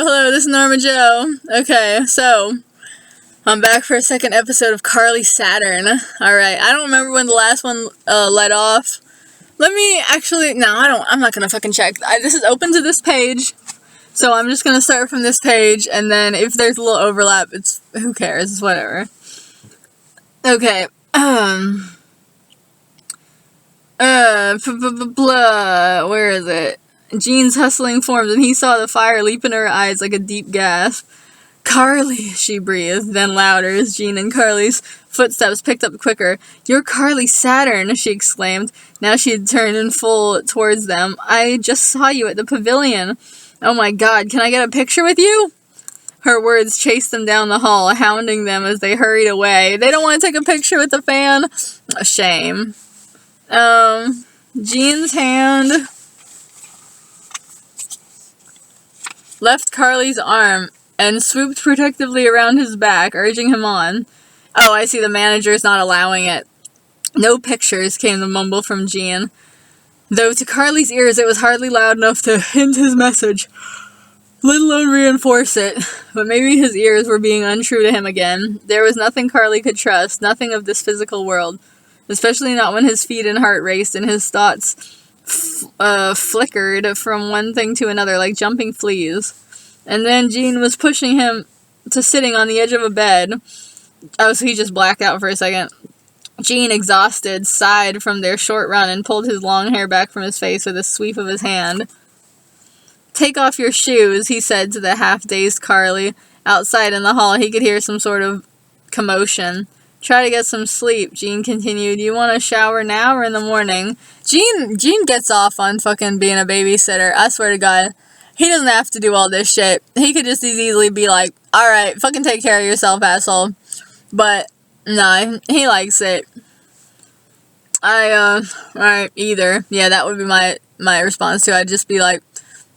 Hello, this is Norma Joe. Okay, so I'm back for a second episode of Carly Saturn. Alright, I don't remember when the last one let off. Let me actually, no, I'm not gonna fucking check. This is open to this page, so I'm just gonna start from this page, and then if there's a little overlap, who cares, it's whatever. Okay, where is it? Jean's hustling forms, and he saw the fire leap in her eyes like a deep gasp. Carly, she breathed, then louder as Jean and Carly's footsteps picked up quicker. You're Carly Saturn, she exclaimed. Now she had turned in full towards them. I just saw you at the pavilion. Oh my god, can I get a picture with you? Her words chased them down the hall, hounding them as they hurried away. They don't want to take a picture with the fan? A shame. Jean's hand left Carly's arm and swooped protectively around his back, urging him on. Oh, I see, the manager's not allowing it. No pictures, came the mumble from Jean. Though to Carly's ears it was hardly loud enough to hint his message, let alone reinforce it. But maybe his ears were being untrue to him again. There was nothing Carly could trust, nothing of this physical world. Especially not when his feet and heart raced and his thoughts flickered from one thing to another like jumping fleas. And then Jean was pushing him to sitting on the edge of a bed. Oh, so he just blacked out for a second. Jean, exhausted, sighed from their short run and pulled his long hair back from his face with a sweep of his hand. Take off your shoes, he said to the half-dazed Carly. Outside in the hall, he could hear some sort of commotion. Try to get some sleep, Jean continued. You want a shower now or in the morning? Jean gets off on fucking being a babysitter. I swear to God. He doesn't have to do all this shit. He could just as easily be like, alright, fucking take care of yourself, asshole. But, no, he likes it. Alright, either. Yeah, that would be my response to it. I'd just be like,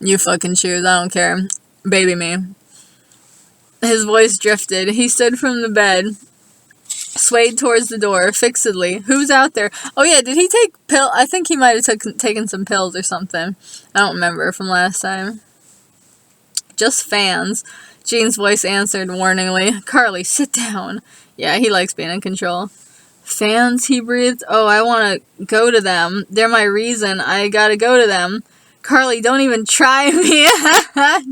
you fucking choose, I don't care. Baby me. His voice drifted. He stood from the bed, swayed towards the door, fixedly. Who's out there? Oh yeah, did he take I think he might have taken some pills or something. I don't remember from last time. Just fans, Jean's voice answered warningly. Carly, sit down. Yeah, he likes being in control. Fans, he breathed. Oh, I want to go to them. They're my reason. I gotta go to them. Carly, don't even try me.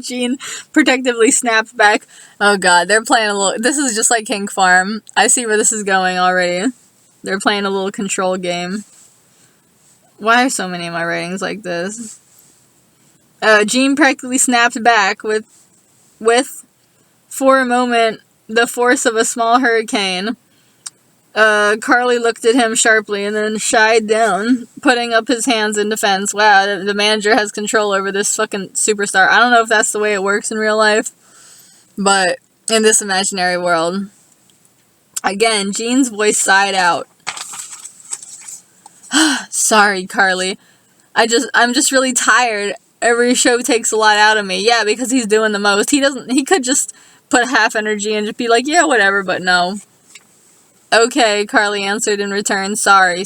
Jean protectively snapped back. Oh god, they're playing a little... This is just like King Farm. I see where this is going already. They're playing a little control game. Why are so many of my writings like this? Jean practically snapped back with, for a moment, the force of a small hurricane. Carly looked at him sharply and then shied down, putting up his hands in defense. Wow, the manager has control over this fucking superstar. I don't know if that's the way it works in real life, but in this imaginary world. Again, Jean's voice sighed out. Sorry, Carly. I'm just really tired. Every show takes a lot out of me. Yeah, because he's doing the most. He could just put half energy and just be like, yeah, whatever, but no. Okay, Carly answered in return. Sorry.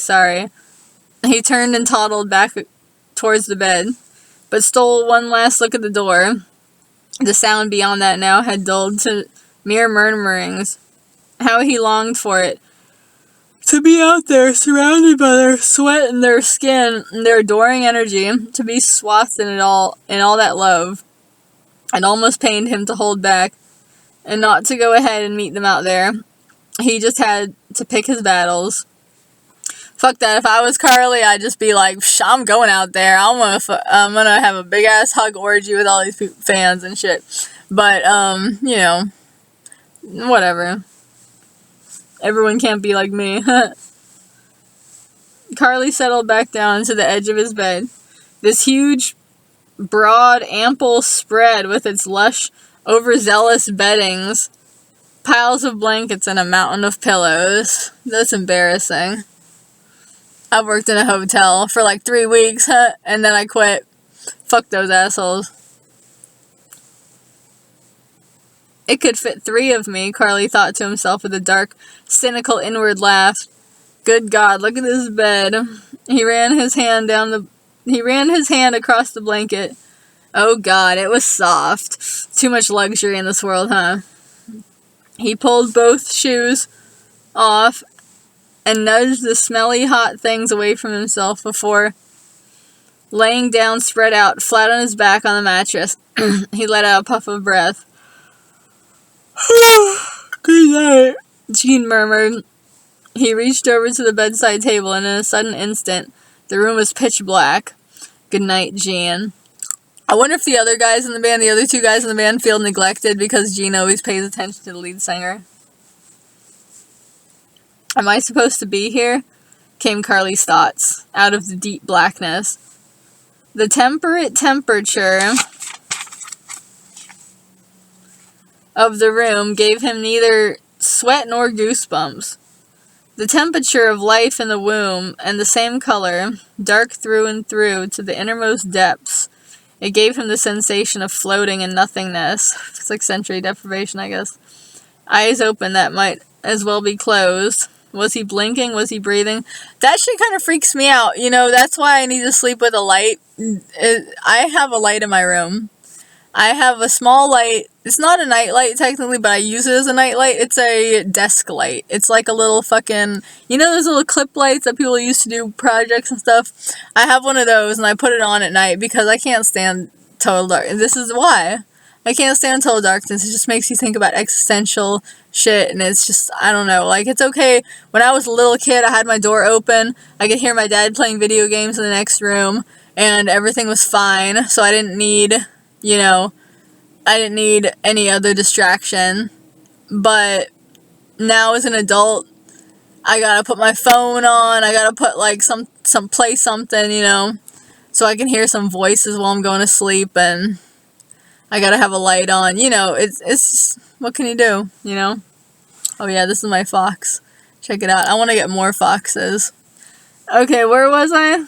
He turned and toddled back towards the bed, but stole one last look at the door. The sound beyond that now had dulled to mere murmurings. How he longed for it. To be out there, surrounded by their sweat and their skin and their adoring energy, to be swathed in all that love. It almost pained him to hold back, and not to go ahead and meet them out there. He just had to pick his battles. Fuck that, if I was Carly, I'd just be like, I'm going out there, I'm gonna have a big ass hug orgy with all these fans and shit. But, you know, whatever. Everyone can't be like me. Carly settled back down to the edge of his bed. This huge, broad, ample spread with its lush, overzealous beddings, piles of blankets, and a mountain of pillows. That's embarrassing. I've worked in a hotel for like 3 weeks, and then I quit. Fuck those assholes. It could fit 3 of me, Carly thought to himself with a dark, cynical inward laugh. Good God, look at this bed. He ran his hand across the blanket. Oh god, it was soft. Too much luxury in this world, huh? He pulled both shoes off and nudged the smelly hot things away from himself before laying down spread out flat on his back on the mattress. He let out a puff of breath. Good night, Jean murmured. He reached over to the bedside table, and in a sudden instant, the room was pitch black. Good night, Jean. I wonder if the other guys in the band, the other two guys in the band, feel neglected because Jean always pays attention to the lead singer. Am I supposed to be here? Came Carly's thoughts, out of the deep blackness. The temperate temperature of the room gave him neither sweat nor goosebumps. The temperature of life in the womb, and the same color, dark through and through to the innermost depths. It gave him the sensation of floating in nothingness. It's like sensory deprivation, I guess. Eyes open that might as well be closed. Was he blinking? Was he breathing? That shit kind of freaks me out. You know, that's why I need to sleep with a light. I have a light in my room. I have a small light. It's not a night light technically, but I use it as a night light. It's a desk light. It's like a little fucking, you know those little clip lights that people used to do projects and stuff? I have one of those and I put it on at night because I can't stand total dark. And this is why. I can't stand total darkness. It just makes you think about existential shit, and it's just, I don't know, like, it's okay. When I was a little kid, I had my door open. I could hear my dad playing video games in the next room, and everything was fine, so I didn't need, you know, I didn't need any other distraction. But now as an adult, I gotta put my phone on, I gotta put, like, play something, you know, so I can hear some voices while I'm going to sleep, and I gotta have a light on, you know, it's just, what can you do, you know? Oh yeah, this is my fox. Check it out. I want to get more foxes. Okay, where was I?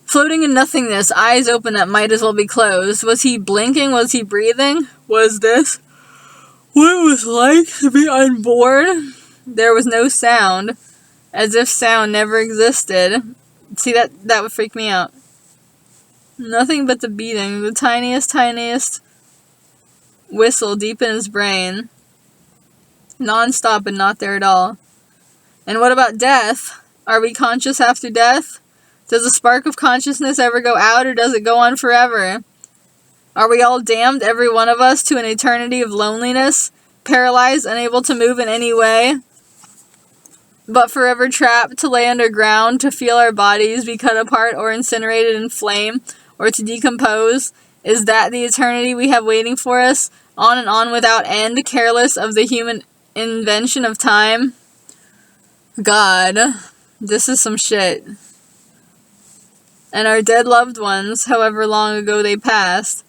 Floating in nothingness, eyes open that might as well be closed. Was he blinking? Was he breathing? Was this what it was like to be on board? There was no sound, as if sound never existed. See, that would freak me out. Nothing but the beating, the tiniest whistle deep in his brain. Non-stop and not there at all. And what about death? Are we conscious after death? Does a spark of consciousness ever go out, or does it go on forever? Are we all damned, every one of us, to an eternity of loneliness, paralyzed, unable to move in any way, but forever trapped to lay underground, to feel our bodies be cut apart or incinerated in flame, or to decompose? Is that the eternity we have waiting for us? On and on without end, careless of the human invention of time? God, this is some shit. And our dead loved ones, however long ago they passed,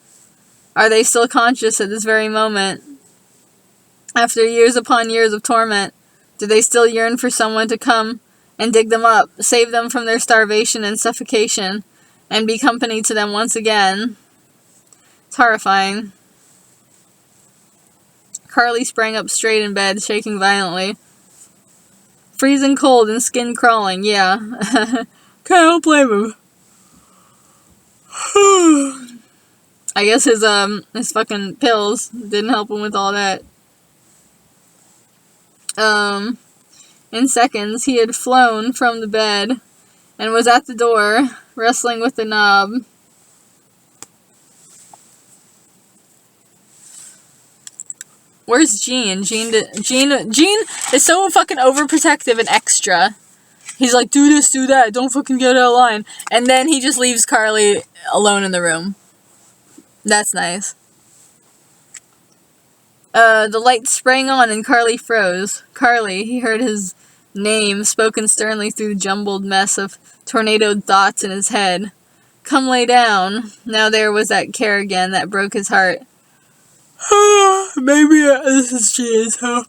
are they still conscious at this very moment? After years upon years of torment, do they still yearn for someone to come and dig them up, save them from their starvation and suffocation, and be company to them once again? It's horrifying. Carly sprang up straight in bed, shaking violently. Freezing cold and skin crawling, yeah. Can't blame him. I guess his fucking pills didn't help him with all that. In seconds, he had flown from the bed and was at the door, wrestling with the knob. Where's Jean? Jean is so fucking overprotective and extra. He's like, do this, do that, don't fucking get out of line. And then he just leaves Carly alone in the room. That's nice. The light sprang on and Carly froze. Carly, he heard his name spoken sternly through the jumbled mess of tornadoed thoughts in his head. Come lay down. Now there was that care again that broke his heart. Maybe this is Jean, so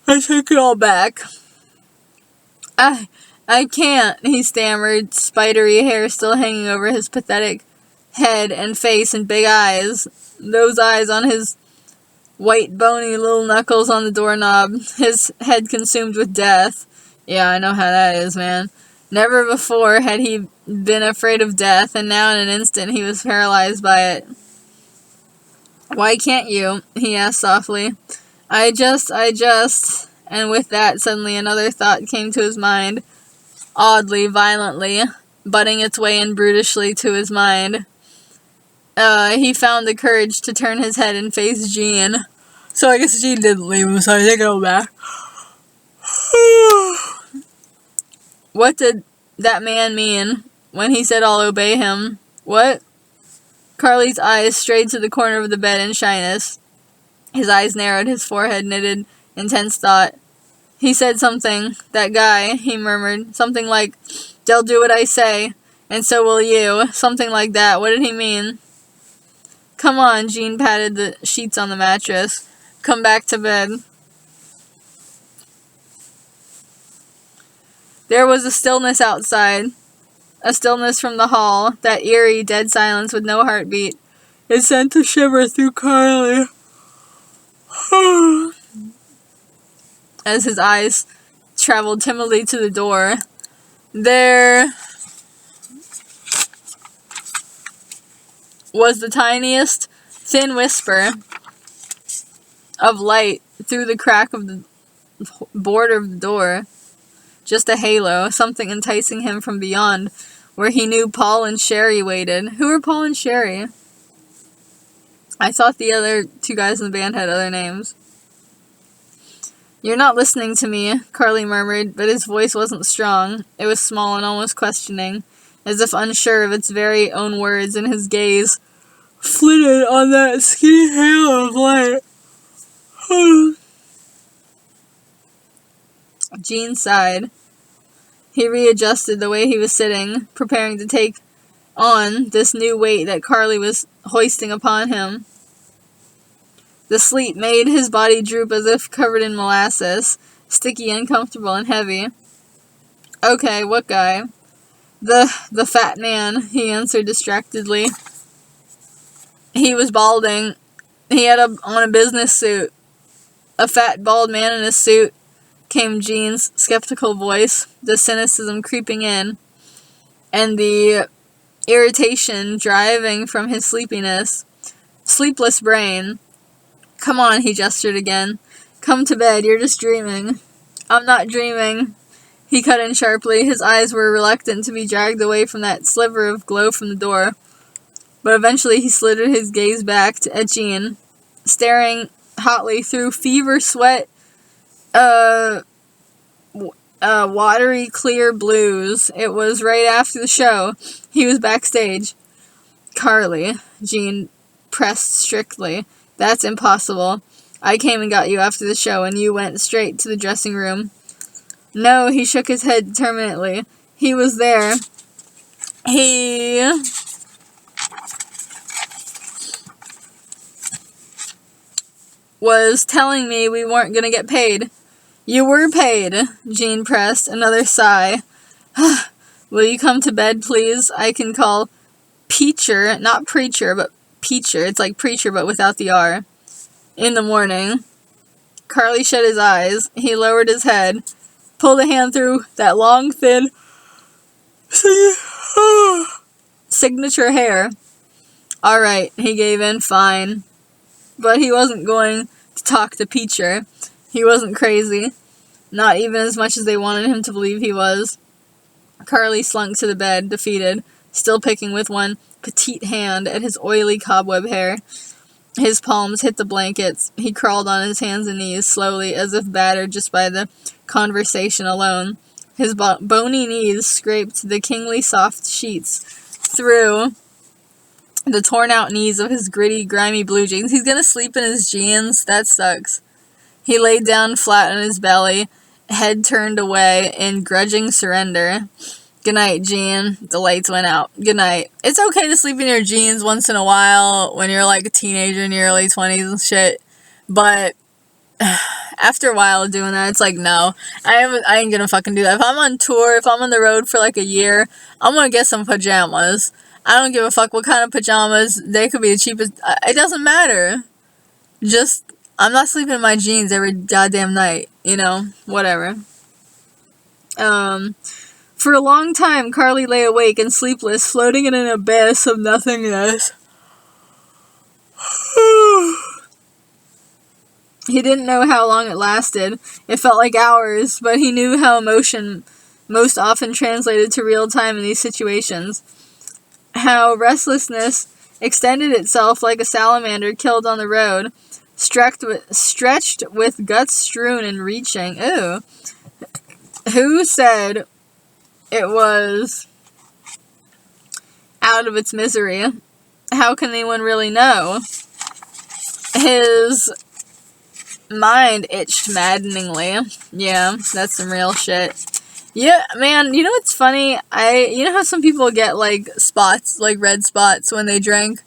I take it all back. I can't, he stammered, spidery hair still hanging over his pathetic head and face and big eyes. Those eyes on his white, bony little knuckles on the doorknob, his head consumed with death. Yeah, I know how that is, man. Never before had he been afraid of death, and now in an instant he was paralyzed by it. "Why can't you?" he asked softly. I just... And with that, suddenly another thought came to his mind, oddly, violently, butting its way in brutishly to his mind. He found the courage to turn his head and face Jean. So I guess Jean didn't leave him, so I take it all back. What did that man mean when he said I'll obey him? What? Carly's eyes strayed to the corner of the bed in shyness. His eyes narrowed, his forehead knitted, intense thought. He said something, that guy, he murmured. Something like, "They'll do what I say, and so will you." Something like that. What did he mean? "Come on," Jean patted the sheets on the mattress. "Come back to bed." There was a stillness outside. A stillness from the hall, that eerie, dead silence with no heartbeat. It sent a shiver through Carly. As his eyes traveled timidly to the door, there was the tiniest, thin whisper of light through the crack of the border of the door. Just a halo, something enticing him from beyond, where he knew Paul and Sherry waited. Who were Paul and Sherry? I thought the other two guys in the band had other names. "You're not listening to me," Carly murmured, but his voice wasn't strong. It was small and almost questioning, as if unsure of its very own words, and his gaze flitted on that skinny halo of light. Jean sighed. He readjusted the way he was sitting, preparing to take on this new weight that Carly was hoisting upon him. The sleep made his body droop as if covered in molasses, sticky, uncomfortable, and heavy. "Okay, what guy?" The fat man," he answered distractedly. He was balding. He had on a business suit. "A fat, bald man in a suit," came Jean's skeptical voice, the cynicism creeping in, and the irritation driving from his sleepless brain. "Come on," he gestured again. "Come to bed, you're just dreaming." "I'm not dreaming," he cut in sharply. His eyes were reluctant to be dragged away from that sliver of glow from the door. But eventually he slithered his gaze back at Jean, staring hotly through fever sweat, watery clear blues. It was right after the show. He was backstage. "Carly," Jean pressed strictly. "That's impossible. I came and got you after the show, and you went straight to the dressing room." "No," he shook his head determinedly. "He was there. He was telling me we weren't gonna get paid." "You were paid," Jean pressed. Another sigh. "Will you come to bed, please? I can call Peacher, not preacher, but Peacher. It's like preacher, but without the R. In the morning." Carly shut his eyes. He lowered his head, pulled a hand through that long, thin signature hair. "All right," he gave in. "Fine." But he wasn't going to talk to Peacher. He wasn't crazy. Not even as much as they wanted him to believe he was. Carly slunk to the bed, defeated, still picking with one petite hand at his oily cobweb hair. His palms hit the blankets. He crawled on his hands and knees, slowly, as if battered just by the conversation alone. His bony knees scraped the kingly soft sheets through the torn-out knees of his gritty, grimy blue jeans. He's gonna sleep in his jeans? That sucks. He laid down flat on his belly, head turned away in grudging surrender. "Good night, Jean." The lights went out. "Good night." It's okay to sleep in your jeans once in a while when you're like a teenager in your early 20s and shit. But after a while of doing that, it's like, no. I ain't gonna fucking do that. If I'm on tour, if I'm on the road for like a year, I'm gonna get some pajamas. I don't give a fuck what kind of pajamas. They could be the cheapest. It doesn't matter. Just, I'm not sleeping in my jeans every goddamn night. You know? Whatever. For For a long time, Carly lay awake and sleepless, floating in an abyss of nothingness. He didn't know how long it lasted. It felt like hours, but he knew how emotion most often translated to real time in these situations. How restlessness extended itself like a salamander killed on the road, stretched with guts strewn and reaching. Ooh. Who said it was out of its misery? How can anyone really know? His mind itched maddeningly. Yeah, that's some real shit. Yeah, man, you know what's funny? You know how some people get, like, spots, like red spots when they drink?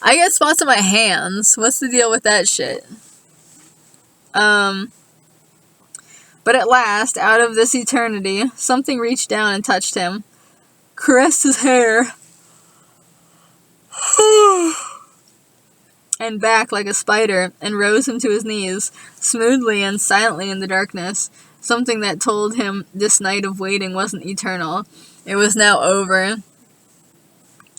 I get spots on my hands. What's the deal with that shit? But at last, out of this eternity, something reached down and touched him, caressed his hair, and back like a spider, and rose him to his knees, smoothly and silently in the darkness. Something that told him this night of waiting wasn't eternal. It was now over.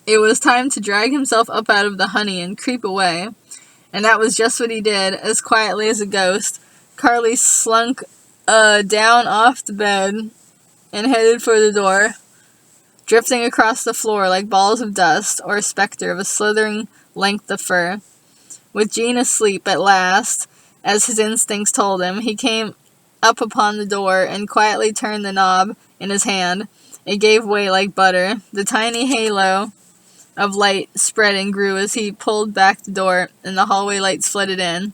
It was time to drag himself up out of the honey and creep away. And that was just what he did, as quietly as a ghost. Carly slunk down off the bed and headed for the door, drifting across the floor like balls of dust or a specter of a slithering length of fur. With Jean asleep at last, as his instincts told him, he came up upon the door and quietly turned the knob in his hand. It gave way like butter. The tiny halo of light spread and grew as he pulled back the door, and the hallway lights flooded in.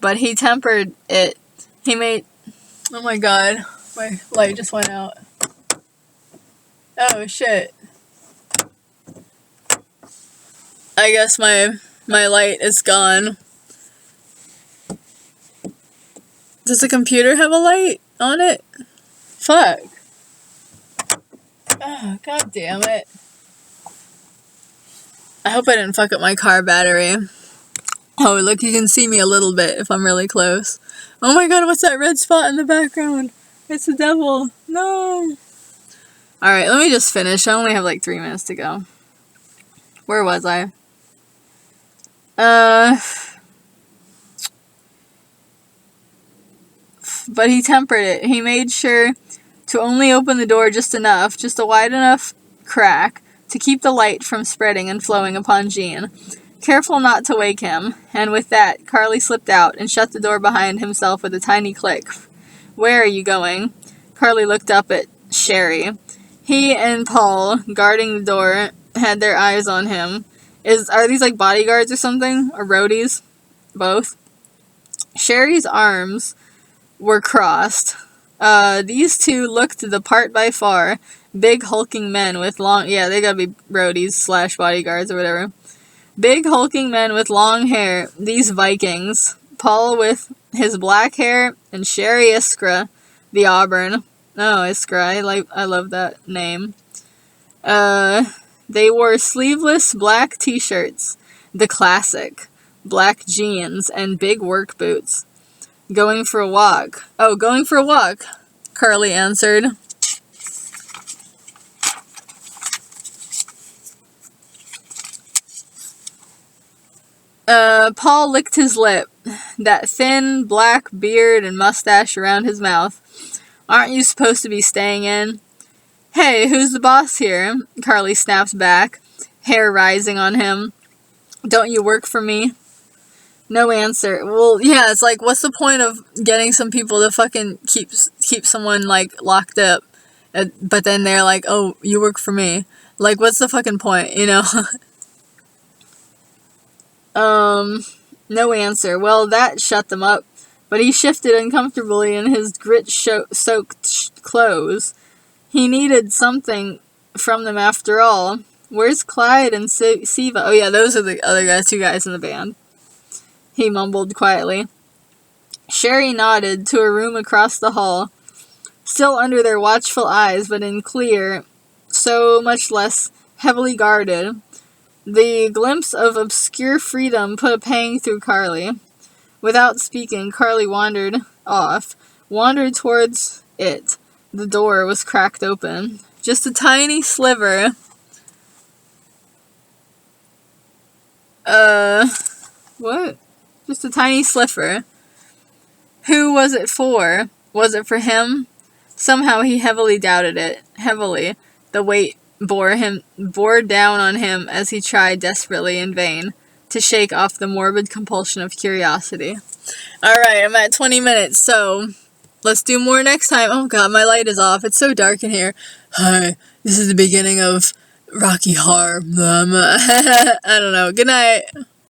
But he tempered it. He made... Oh my god. My light just went out. Oh shit. I guess my light is gone. Does the computer have a light on it? Fuck. Oh, god damn it. I hope I didn't fuck up my car battery. Oh, look, you can see me a little bit if I'm really close. Oh my god, what's that red spot in the background? It's the devil. No. Alright, let me just finish. I only have like 3 minutes to go. Where was I? But he tempered it. He made sure to only open the door just enough, just a wide enough crack, to keep the light from spreading and flowing upon Jean, careful not to wake him, and with that, Carly slipped out and shut the door behind himself with a tiny click. Where are you going? Carly looked up at Sherry. He and Paul, guarding the door, had their eyes on him. Are these like bodyguards or something? Or roadies? Both. Sherry's arms were crossed. These two looked the part by far. Big hulking men with long... Yeah, they gotta be roadies / bodyguards or whatever. Big hulking men with long hair. These Vikings. Paul with his black hair and Sherry Iskra, the auburn. Oh, Iskra. I love that name. They wore sleeveless black t-shirts. The classic. Black jeans and big work boots. Going for a walk. Oh, going for a walk, Carly answered. Paul licked his lip. That thin, black beard and mustache around his mouth. Aren't you supposed to be staying in? Hey, who's the boss here? Carly snapped back, hair rising on him. Don't you work for me? No answer. Well, yeah, it's like, what's the point of getting some people to fucking keep someone, like, locked up? But then they're like, oh, you work for me. Like, what's the fucking point, you know? No answer. Well, that shut them up. But he shifted uncomfortably in his grit-soaked clothes. He needed something from them after all. Where's Clyde and Siva? Oh yeah, those are the other guys, 2 guys in the band. He mumbled quietly. Sherry nodded to a room across the hall, still under their watchful eyes, but in clear, so much less heavily guarded. The glimpse of obscure freedom put a pang through Carly. Without speaking, Carly wandered towards it. The door was cracked open. Just a tiny sliver. What? Just a tiny sliver. Who was it for? Was it for him? Somehow he heavily doubted it. Heavily. The weight bore down on him as he tried desperately in vain to shake off the morbid compulsion of curiosity. Alright, I'm at 20 minutes, so let's do more next time. Oh god, my light is off. It's so dark in here. Hi, this is the beginning of Rocky Horror. I don't know. Good night.